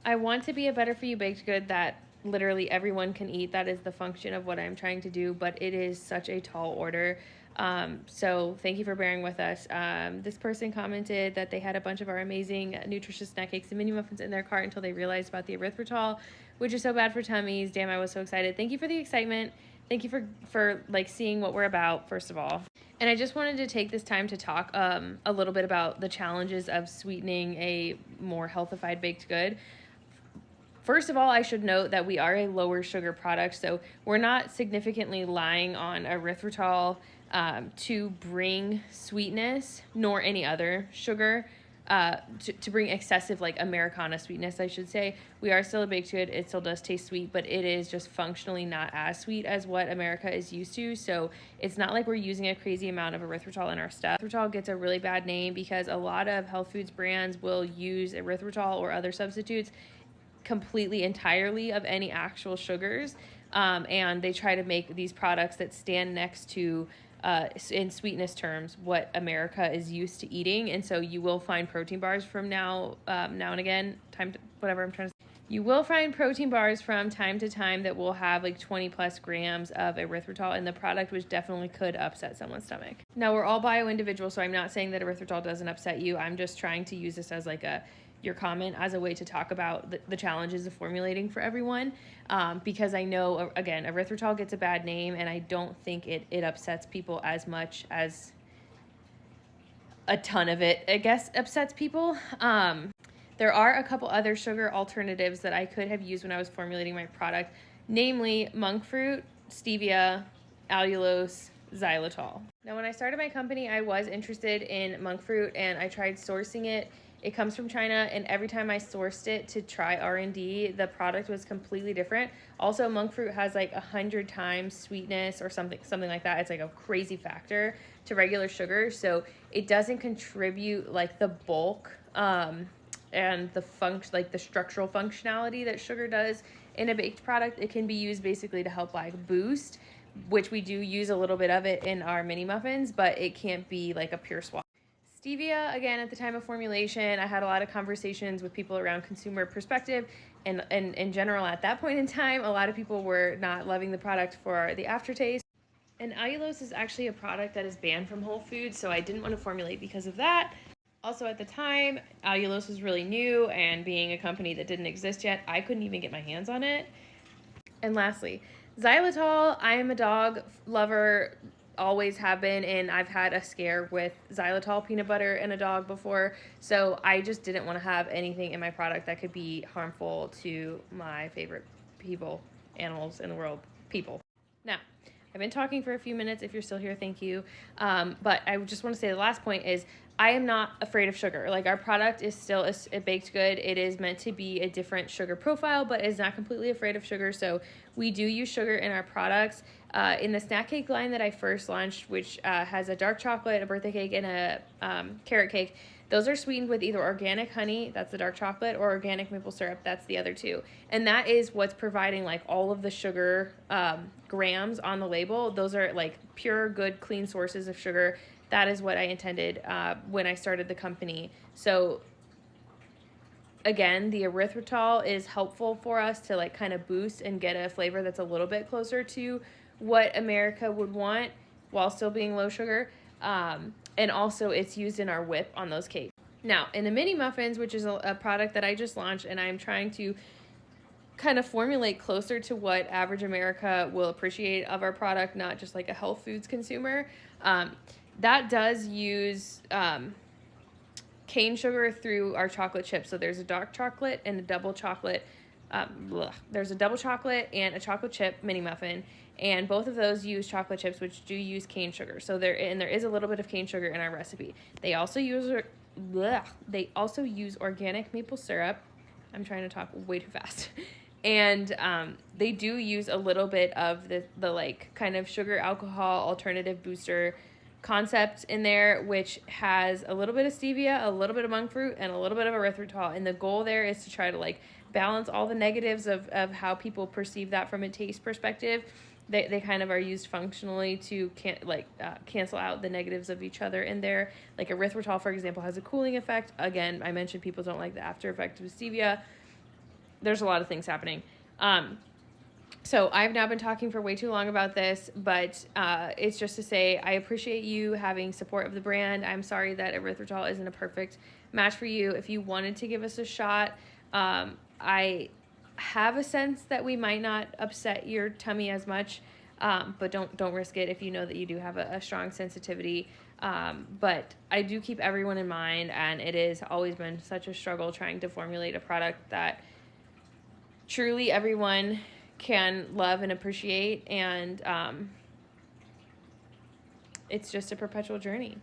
I want to be a better for you baked good that literally everyone can eat. That is the function of what I'm trying to do, but it is such a tall order. So thank you for bearing with us. This person commented that they had a bunch of our amazing nutritious snack cakes and mini muffins in their cart until they realized about the erythritol, which is so bad for tummies. Damn, I was so excited. Thank you for the excitement. Thank you for like seeing what we're about, first of all. And I just wanted to take this time to talk a little bit about the challenges of sweetening a more healthified baked good. First of all, I should note that we are a lower sugar product, so we're not significantly relying on erythritol to bring sweetness, nor any other sugar to bring excessive, like, Americana sweetness, I should say. We are still a baked good. It still does taste sweet, but it is just functionally not as sweet as what America is used to. So it's not like we're using a crazy amount of erythritol in our stuff. Erythritol gets a really bad name because a lot of health foods brands will use erythritol or other substitutes completely entirely of any actual sugars, and they try to make these products that stand next to in sweetness terms what America is used to eating. And so you will find protein bars from now and again, you will find protein bars from time to time that will have like 20 plus grams of erythritol in the product, which definitely could upset someone's stomach. Now, we're all bio individual, so I'm not saying that erythritol doesn't upset you. I'm just trying to use this as like your comment as a way to talk about the challenges of formulating for everyone, because I know, again, erythritol gets a bad name, and I don't think it upsets people as much as a ton of it, I guess, upsets people. There are a couple other sugar alternatives that I could have used when I was formulating my product, namely monk fruit, stevia, allulose, xylitol. Now, when I started my company, I was interested in monk fruit, and I tried sourcing it. It comes from China, and every time I sourced it to try R&D, the product was completely different. Also, monk fruit has like 100 times sweetness or something like that. It's like a crazy factor to regular sugar, so it doesn't contribute like the bulk and the structural functionality that sugar does in a baked product. It can be used basically to help like boost, which we do use a little bit of it in our mini muffins, but it can't be like a pure swap. Stevia, again, at the time of formulation, I had a lot of conversations with people around consumer perspective, and in general, at that point in time, a lot of people were not loving the product for the aftertaste. And allulose is actually a product that is banned from Whole Foods, so I didn't want to formulate because of that. Also, at the time, allulose was really new, and being a company that didn't exist yet, I couldn't even get my hands on it. And lastly, xylitol. I am a dog lover, always have been, and I've had a scare with xylitol peanut butter in a dog before, so I just didn't want to have anything in my product that could be harmful to my favorite animals in the world, people. Now, I've been talking for a few minutes. If you're still here, thank you. But I just want to say the last point is I am not afraid of sugar. Like, our product is still a baked good. It is meant to be a different sugar profile, but is not completely afraid of sugar. So we do use sugar in our products. In the snack cake line that I first launched, which has a dark chocolate, a birthday cake, and a carrot cake, those are sweetened with either organic honey, that's the dark chocolate, or organic maple syrup, that's the other two. And that is what's providing like all of the sugar grams on the label. Those are like pure, good, clean sources of sugar. That is what I intended when I started the company. So again, the erythritol is helpful for us to like kind of boost and get a flavor that's a little bit closer to what America would want while still being low sugar. And also it's used in our whip on those cakes. Now, in the mini muffins, which is a product that I just launched, and I'm trying to kind of formulate closer to what average America will appreciate of our product, not just like a health foods consumer. That does use cane sugar through our chocolate chips. So there's a dark chocolate and a double chocolate. There's a double chocolate and a chocolate chip mini muffin, and both of those use chocolate chips, which do use cane sugar. So there is a little bit of cane sugar in our recipe. They also use organic maple syrup. I'm trying to talk way too fast. And they do use a little bit of the like kind of sugar alcohol alternative booster concept in there, which has a little bit of stevia, a little bit of monk fruit, and a little bit of erythritol. And the goal there is to try to like balance all the negatives of how people perceive that from a taste perspective. They kind of are used functionally to cancel out the negatives of each other in there. Like erythritol, for example, has a cooling effect. Again, I mentioned people don't like the after effect of stevia. there's a lot of things happening. So I've now been talking for way too long about this, but it's just to say I appreciate you having support of the brand. I'm sorry that erythritol isn't a perfect match for you. If you wanted to give us a shot, I have a sense that we might not upset your tummy as much, but don't risk it if you know that you do have a strong sensitivity. But I do keep everyone in mind, and it has always been such a struggle trying to formulate a product that truly everyone can love and appreciate, and it's just a perpetual journey.